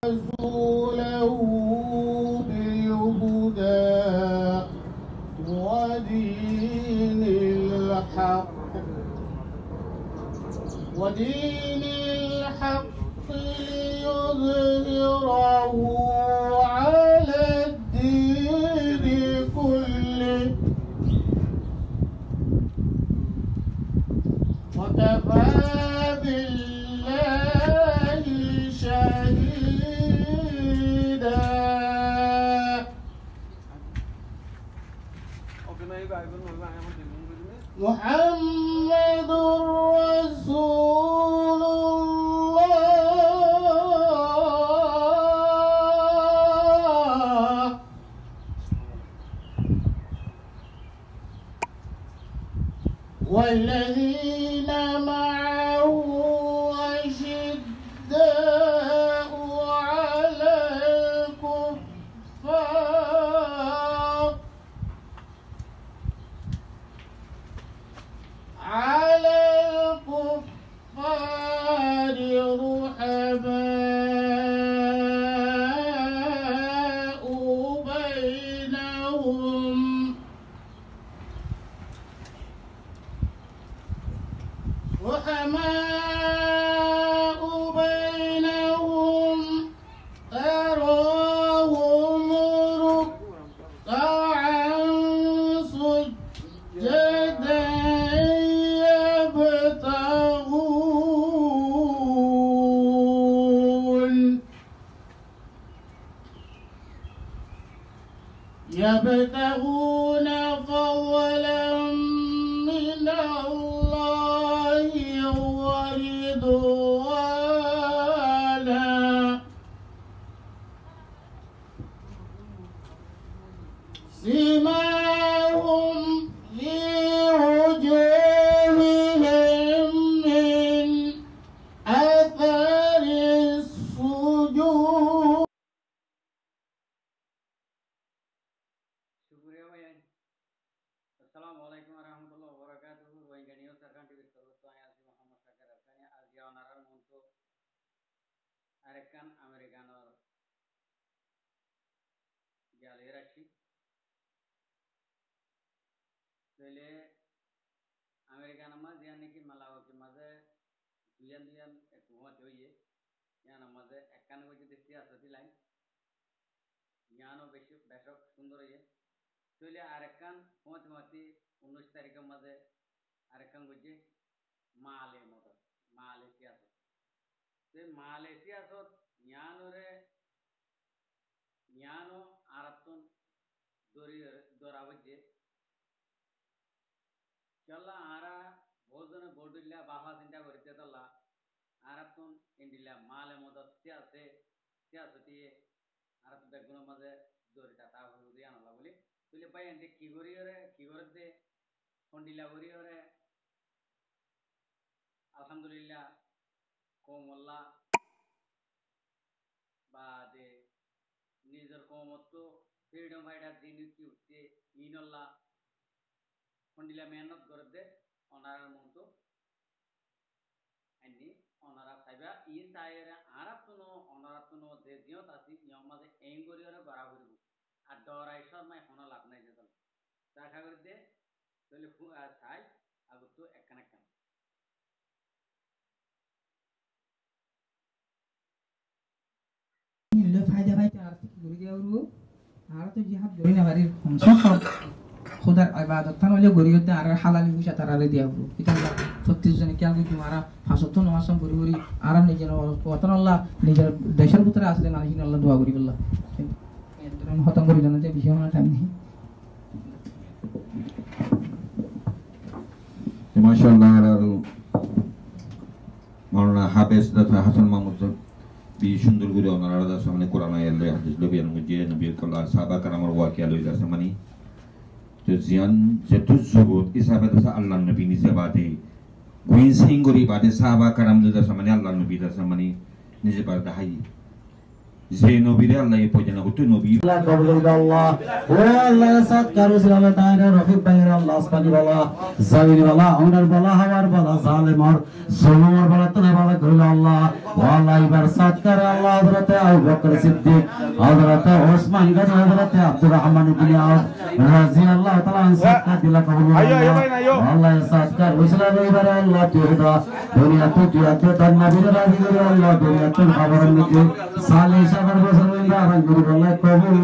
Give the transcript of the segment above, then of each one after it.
رسوله بالهدى ودين الحق ليظهره على الدين كله وكفى بالله شهيدا. محمد رسول الله والذين معه أشداء على الكفار رحماء بينهم تراهم ركعا سجدا يبتغون فضلا من الله ورضوانا سيماهم في وجوههم من أثر السجود. আসসালামু আলাইকুম ওয়া রাহমাতুল্লাহি ওয়া বারাকাতুহু। ওয়াইগানিও সারকান টিভি সর্বস্ত আছি মোহাম্মদ শাকির হাসানি। আজ ইয়ানারার মন্ত্র আরেকান আমেরিকানোর গ্যালে রাখি তইলে আমেরিকান মাঝে নাকি মালাওকে মাঝে দুয়ান একটু হতে হইয়ে ইয়ান মাঝে একখান কইতে দেখতে আসতি লাইন ইয়ানো বেশি বেশক সুন্দর হইয়ে তইলে আরেকান হতে 19 তারিখের মাঝে আরেকখান করছে মালয়েশিয়াত মালয়েশিয়াত জ্ঞানো আরাতন দরা হচ্ছে চল্লা আরা ভোজনে বোর্ডিল্লা বাহা চিন্তা করতে তল্লা আরাতন ইন্ডিল্লা মালে মদত সিয়াসতি আরাত বেগুনের মাঝে দড়িটা তা হুদি আনলা বলি তুলে পাই এন্ডে কি করতে ফন্ডিলা করি ওরে আলহামদুলিল্লাহ কমল্লা বা দে নিজের কমত ফ্রিডম ফাইটার দিন কি উঠতে ইনল্লা ফন্ডিলা মেহনত করে দে অনার মতো আইনি অনারা সাইবা ইন সাইরে আরাতুনো অনারাতুনো যে জিয়ত আসি ইয়ম মাঝে এম করি ওরে বড়া করিব আর ডরাই শর্মায় কোনো লাভ নাই যেতাম দেখা করে দে তাহলে চাই আগত তো একখান ফায়দা পাইতে আর্থিক গড়ি দেওয়ারও আর তো জিহাদ গড়ি না বাড়ির হমসা খোদার ইবাদত থান হইলে গড়ি হতে আর হালালি পয়সা তারারে দিয়াবো এটা 36 জনে কি আগে তোমারা ফাসত নমাসম গড়ি গড়ি আরাম নিজে ওতন আল্লাহ নিজের দেশের ভিতরে আসলে মানুষ আল্লাহ দোয়া করি বললা এদরন খতম করি জানাতে বিষয় না টাইম নেই মাশাআল্লাহ আর মাওলানা হাফেজ দাদা হাসান মাহমুদ বি সুন্দর করে ওনারা দাস মানে কোরআন আয়াত হাদিস লবিয়ান মুজে নবী কল্লাহ সাহাবা কারামার ওয়াকিয়া লই দাস মানে তো জিয়ান যে তুজবুত ইসাবা দাস আল্লাহ নবী নিজে বাদে গুইন সিংগরি বাদে সাহাবা কারাম দাস মানে আল্লাহ নবী দাস মানে নিজে বাদে হাই যে নবীরে আল্লাহ এই পর্যন্ত করতে নবী Allah Allah sadkar usulama taala rafiq bayr Allah asbani wala zawil wala onar wala hawar wala zalimar zulmar wala tana wala gul Allah wala ibar sadkar Allah hadrate Abu Bakr Siddiq hadrate Osman Ghani hadrate Abdul Rahman ibn Auf razi Allah taala an sadkar dila qabul Allah sadkar usulama ibar Allah tuida dunia tu tan nabi razi Allah dunia tu khabar miki salih sabar rasulullah Allah qabul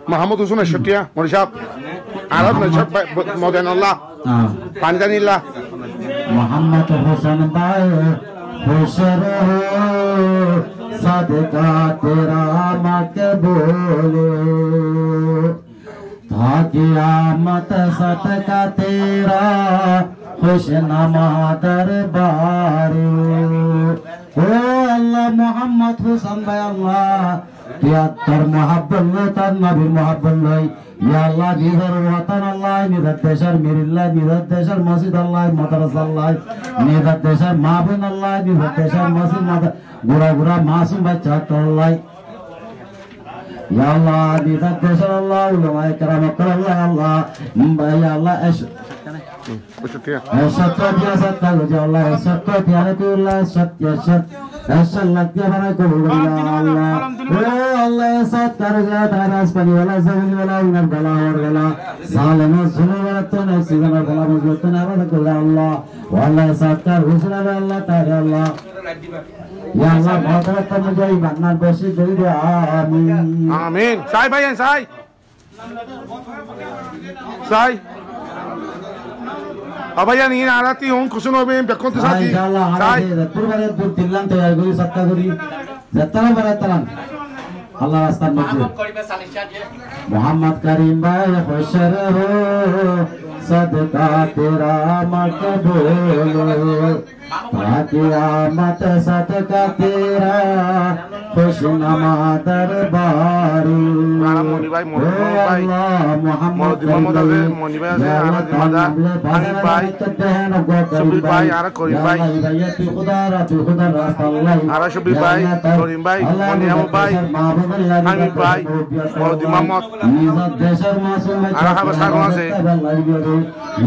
محمد حسن الشتية مرشاب عرب نشاب مودن الله پانجانی الله محمد حسن بھائی خوش رہو صدقہ تیرا مقبول تھا قیامت صدقہ تیرا خوش نما دربار او اللہ محمد حسن بھائی اللہ کیا تر محبت لے تر نبی محبت لے یا اللہ نیدر وطن اللہ نیدر دیشر میر اللہ نیدر دیشر مسجد اللہ مدرس اللہ نیدر دیشر معبن اللہ نیدر دیشر مسجد مدر گورا گورا معصوم بچہ کر اللہ یا اللہ نیدر دیشر اللہ علماء کرام کر اللہ اللہ یا اللہ ستیہ ستیہ گجا اللہ ستیہ تیارے تو اللہ ستیہ ستیہ بنا قبول اللہ Allah sadkar jata aspani wala zawil wala unar bala or wala salama sunu wala tona sigana bala mujtana wala kulla Allah wala sadkar husna Allah ta'ala Allah ya Allah bhagavad tamjai banna beshi kori de amin amin sai bhai sai abayan in arati hon kusuno be bekonte sati inshallah sai purbare dur dillan tayar gori satta gori jattana baratalan Allah astan majid Muhammad Karim bhai खुश रहो सदका तेरा मकबूल क़यामत सदका तेरा खुशनुमा दरबार मोनी भाई मोहम्मद मोनी भाई আছে আনাজ মাদা হানিফ ভাই সুবীর ভাই আর করিম ভাই আর সুবীর ভাই করিম ভাই মনিয়াম ভাই হানিফ ভাই মওদি মোহাম্মদ আর হাবা সাগর আছে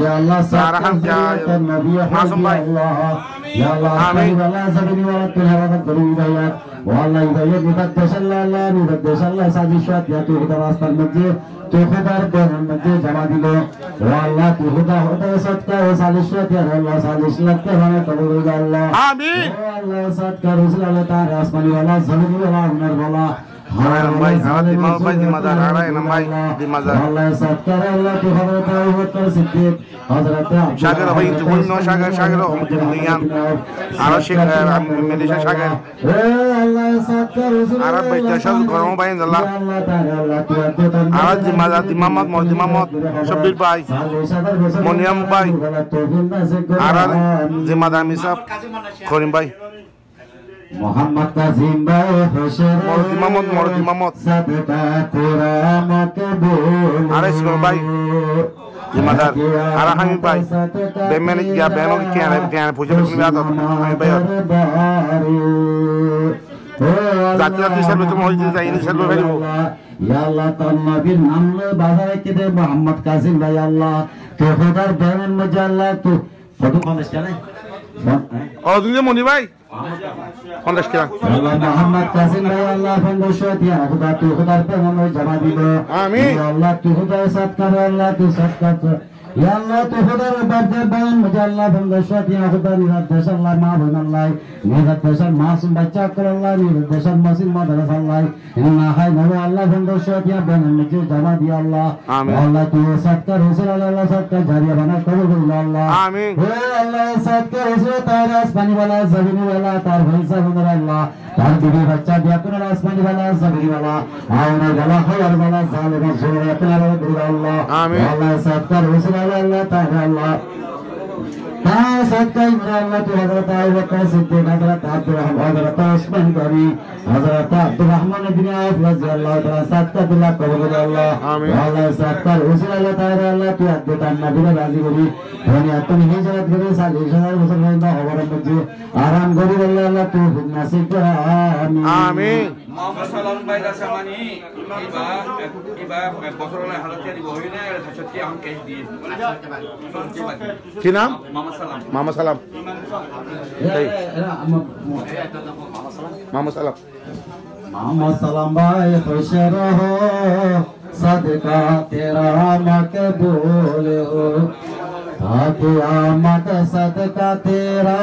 ya Allah সারাহাম মাসুম ভাই ya Allah amin wala sabini wala tuhara kari bayat wala idayat muqaddas Allah muqaddas Allah sajishat ya tu khudar astar majid tu khudar banan majid jama dilo wala tu khudar hoda sadqa wa salishat ya Allah salishat ke hame kabul Allah amin Allah sadqa rasul Allah ta'ala asmani wala zabini wala unar wala Harai nambai, harai dimazar, dimazar, harai nambai, dimazar. Allah sadkar Allah tu Hazrat Abu Bakr Siddiq, Hazrat Shagar abai tu win no shagar duyan. Ara Sheikh Malaysia shagar. Allah sadkar Rasul. Ara bajashal garam bai Allah. Ara dimazar, dimamad, dimamad, Shabir bai, Moniam bai. Ara dimazar misab, Korim bai. Muhammad Kazim bhai खुश रहो Mordi Mamot सदका तेरा मकबूल Ara Ismail bhai Jimadar Ara Hamid bhai Bemene ya beno ki kya puje bikni baat Hamid bhai Zati sel betul mohit zaini sel bhai ya Allah tan nabir naam le bazar kide Muhammad Kazim bhai Allah tu khudar bemen mujalla tu photo konas chale Oh dunia Moni bhai Kondash kira Allah Muhammad Kazim bhai Allah fandoshat ya khuda tu khudar pe hum jama dilo amin ya Allah tu khuda sadkar Allah tu sadkar ya Allah tu khudar badde bayan mujhe Allah fandoshat ya khuda niraddesh Allah maabun Allah niraddesh maasum bachcha kar Allah niraddesh masin madras Allah inna hay nabi Allah fandoshat ya bayan mujhe jama di Allah amin Allah tu sadkar rasul Allah sadkar jariya bana kabul Allah amin Allah sadkar rasul taala asmani wala zabini wala tar bhaisa hundar Allah tar bibi bachcha dia kun asmani wala zabini wala auna wala khayar wala zalim zura taala Allah amin Allah sadkar rasul Allah taala Allah सदका इमरान तो हजरत अबू बकर सिद्दीक हजरत हजरत उस्मान गनी हजरत अब्दुल रहमान बिन of रज़ियल्लाहु ताला सदका दिला कबूल अल्लाह अल्लाह सदका उसी अल्लाह ताला अल्लाह तू अद्भुत नबी राजी करी दुनिया तुम हिजरत करे 40,000 বছর পর্যন্ত হবরের মধ্যে আরাম করি আল্লাহ তু নসিব কর আমিন মোহাম্মদ সালাম বাইদা সামানি ইবা বছরলে হালতে দিব হইনা সত্যি আম কেস দিয়ে কি নাম মামা সালাম মামা সালাম मोहम्मद सलाम भाई खुश रहो सदका तेरा मकबूल हो क़यामत सदका तेरा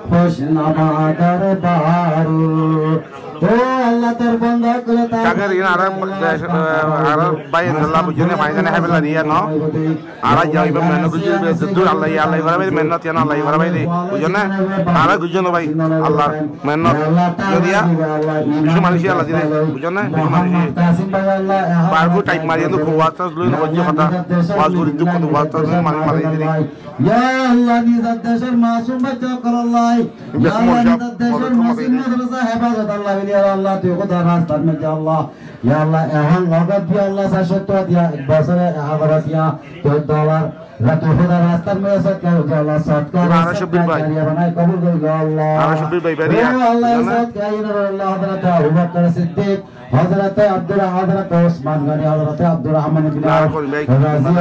खुशनुमा दरबार ओ अल्लाह तेरे बंदा को Kagar ini arah bayi Allah bujurnya bayi ni hebel dia no arah jauh ibu menu bujur betul Allah ya Allah ibarat menu tiada Allah ibarat bayi bujurnya arah bujur no bayi Allah menu itu dia bisu manusia Allah dia bujurnya bisu manusia baru type mari itu kuat terus lu itu bujur kata kuat guru itu kuat terus mari dia ya Allah ni zat dasar masum baca kalau Allah ya Allah ni zat dasar masum madrasah hebat Allah ya Allah tu kota rastan में जा अल्लाह या अल्लाह एहन लागत भी अल्लाह साशत दिया बसरे हज़रत या तो डॉलर रतु खुदा रास्ता में सत का जा अल्लाह सत का आरा शब्बीर भाई बनाए कबूल कर या अल्लाह आरा शब्बीर भाई बेरिया अल्लाह सत का इन अल्लाह हज़रत अबू बकर सिद्दीक हज़रत हज़रत उस्मान गनी हज़रत अब्दुल रहमान बिन औफ रज़ी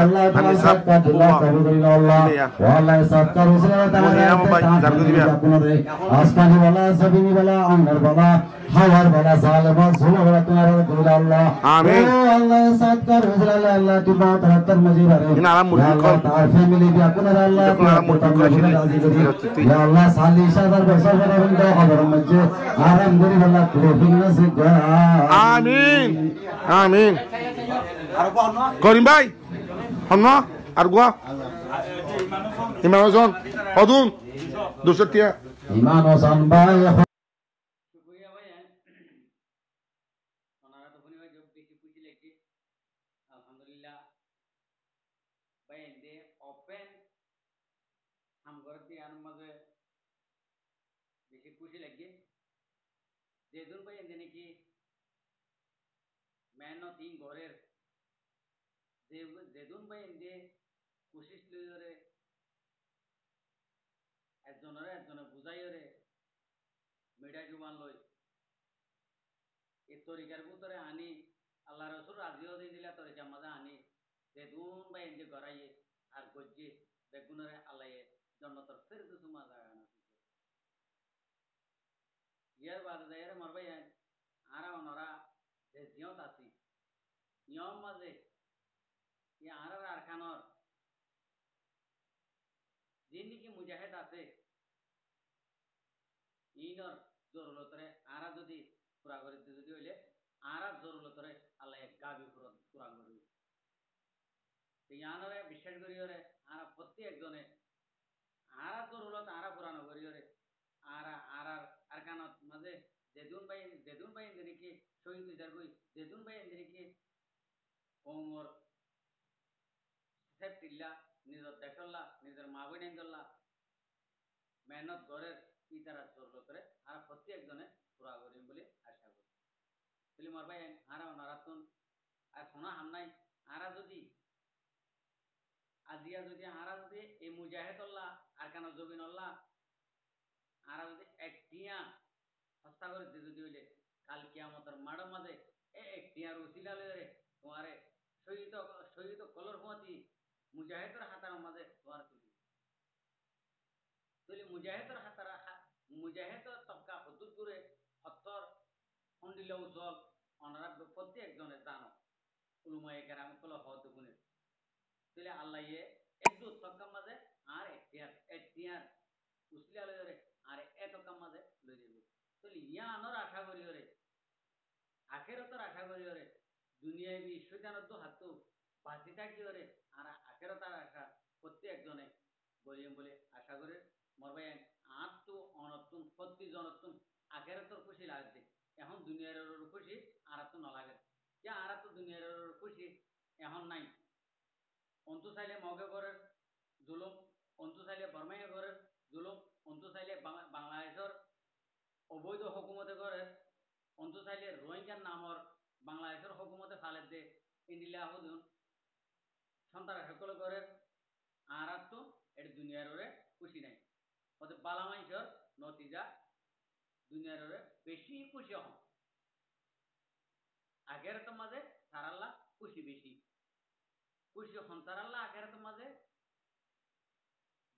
अल्लाह ताला सत का दिला कबूल कर या अल्लाह अल्लाह सत का रसूल ताला आसमानी वाला ज़मीनी वाला अंदर वाला हवर वाला सालम सुनो वाला तुम्हारा दिल अल्लाह आमीन अल्लाह साथ कर रसूल अल्लाह की बात रखकर मुझे भरे इन आराम मुल्क को तार फैमिली भी अपन अल्लाह या अल्लाह साली शादर बसर बना बंदा खबर मजे आराम गरी वाला क्लोफिंग न से आमीन आमीन करीम भाई हम ना अरगुआ इमाम हसन अदुन दुसतिया इमाम हसन भाई যেদুন ভাই এনে নাকি মেহনত তিন ঘরের যেদুন ভাই এনে কোশিশ লইরে একজনে বুঝাইরে মিডা জুবান লই এই তরিকার ভিতরে আনি আল্লাহ রাসূল রাজিও দিয়ে দিলা তরিকার মাঝে আনি যেদুন ভাই এনে গড়াইয়ে আর গজ্জে বেগুনরে আল্লাহে জন্নতর ফেরদৌস মাজা আনা ইয়ার বাদ দায়ের মারবাই আরা ওনরা যে জিয়ত আছি নিয়ম মাঝে ই আরার আরখানর যিনি মুজাহিদ আছে ইনর জরুরতরে আরা যদি পুরা করে যদি হইলে আরার জরুরতরে আল্লাহ গাবি পুরা করবে ইয়ানরে বিশ্বাস করিওরে আরা প্রত্যেকজনে আরা জরুরত আরা পুরানো করিওরে আরা আরার আরকানত মাঝে যেদুন ভাই এদিকে শহীদ বিচার কই যেদুন ভাই এদিকে ওমর সেফটিল্লা নিজের দেশল্লা নিজের মা বোন আইন্দল্লা মেহনত ঘরের ইতারা জরুরত করে আর প্রত্যেকজনে পুরা করিম বলে আশা করি বলি মার ভাই আরা নারাতুন আর শোনা হামনাই আরা যদি আজিয়া যদি আরা যদি এই মুজাহিদুল্লাহ আরকানত জবিনুল্লাহ আরা যদি একটিয়া হস্তা করে যদি হইলে কাল কিয়ামতের মাড় মাঝে একটিয়ার উসিলা লইরে তোমারে শহীদ কলর হুঁয়াতি মুজাহিদের হাতার মাঝে তোমার তুলি মুজাহিদের হাতার মুজাহিদের তবকা হতুর করে হত্তর হন্ডিল উজল অনারা প্রত্যেকজনে জানো উলুমায়ে কেরাম কল হত গুণে তুলি আল্লাহ একটু তবকা মাঝে আর একটিয়ার উসিলা লইরে আর এত কাম মাঝে লই দিব তাহলে ইয়া আনর আশা করি ওরে আখেরতর আশা করি ওরে দুনিয়ায় বি শয়তানত হাতু বাঁচি থাকি ওরে আর আখেরতার আশা প্রত্যেকজনে বলিম বলে আশা করে মরবাই আত্ম অনতুন প্রতিজনতুন আখেরতর খুশি লাগছে এখন দুনিয়ার খুশি আর তো নলাগে যে আর তো দুনিয়ার খুশি এখন নাই অন্তু চাইলে মগে করে জুলুম অন্তু চাইলে বর্মাইয়া ঘরের জুলুম অন্তু চাইলে বাংলাদেশের অবৈধ হকুমতে ঘরের অন্তু চাইলে রোহিঙ্গার নামর বাংলাদেশের হকুমতে ফালের দে ইন্দিলা হুদুন সন্তান সকল ঘরের আর তো এর দুনিয়ার ওরে খুশি নাই হতে বালামাইশর নতিজা দুনিয়ার ওরে বেশি খুশি হন আগের তো মাঝে তারাল্লা খুশি বেশি খুশি হন তারাল্লা আগের তো মাঝে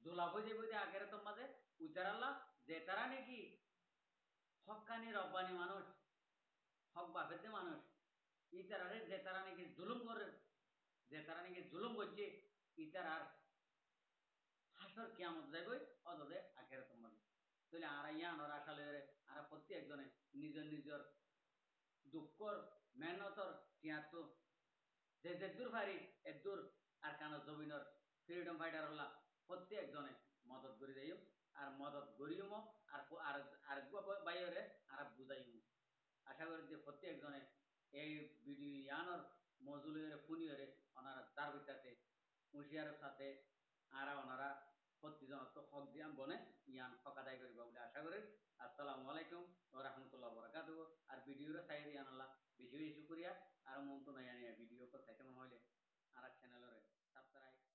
দোলা বইতে বইতে আগের তো মাঝে উচারাল্লা যে তারা নাকি হকানি রব্বানি মানুষ হক বাপেতে মানুষ ইতারারে যে তারা নাকি জুলুম করে যে তারা নাকি জুলুম করছে ইতারার হাসর কিয়ামত যাইবই অদলে আগের তো মাঝে তাহলে আরা ইয়ানোর আশালে আরা প্রত্যেকজনে নিজের নিজের দুঃখর মেহনতর তিয়াত যে দূর ভারি এদূর আর কানো জমিনের ফ্রিডম ফাইটার হলা প্রত্যেকজনে মদত করে যাইও আর মদত করিও আর আর বাইরে আর বুঝাইও আশা করি যে প্রত্যেকজনে এই ভিডিও ইয়ানোর মজুলের ফুনিয়রে ওনারা তার ভিতরে হুঁশিয়ারের সাথে আরা ওনারা প্রত্যেকজন তো হক দিয়া বনে ইয়ান হক আদায় করিব বলে আশা করি আসসালামু আলাইকুম ওয়া রাহমাতুল্লাহি ওয়া বারাকাতুহু আর ভিডিওরে সাইড ইয়ানাল্লাহ বেশি বেশি করিয়া আর মন তো নাই ভিডিও কথা কেমন হইলে আর চ্যানেলরে সাবস্ক্রাইব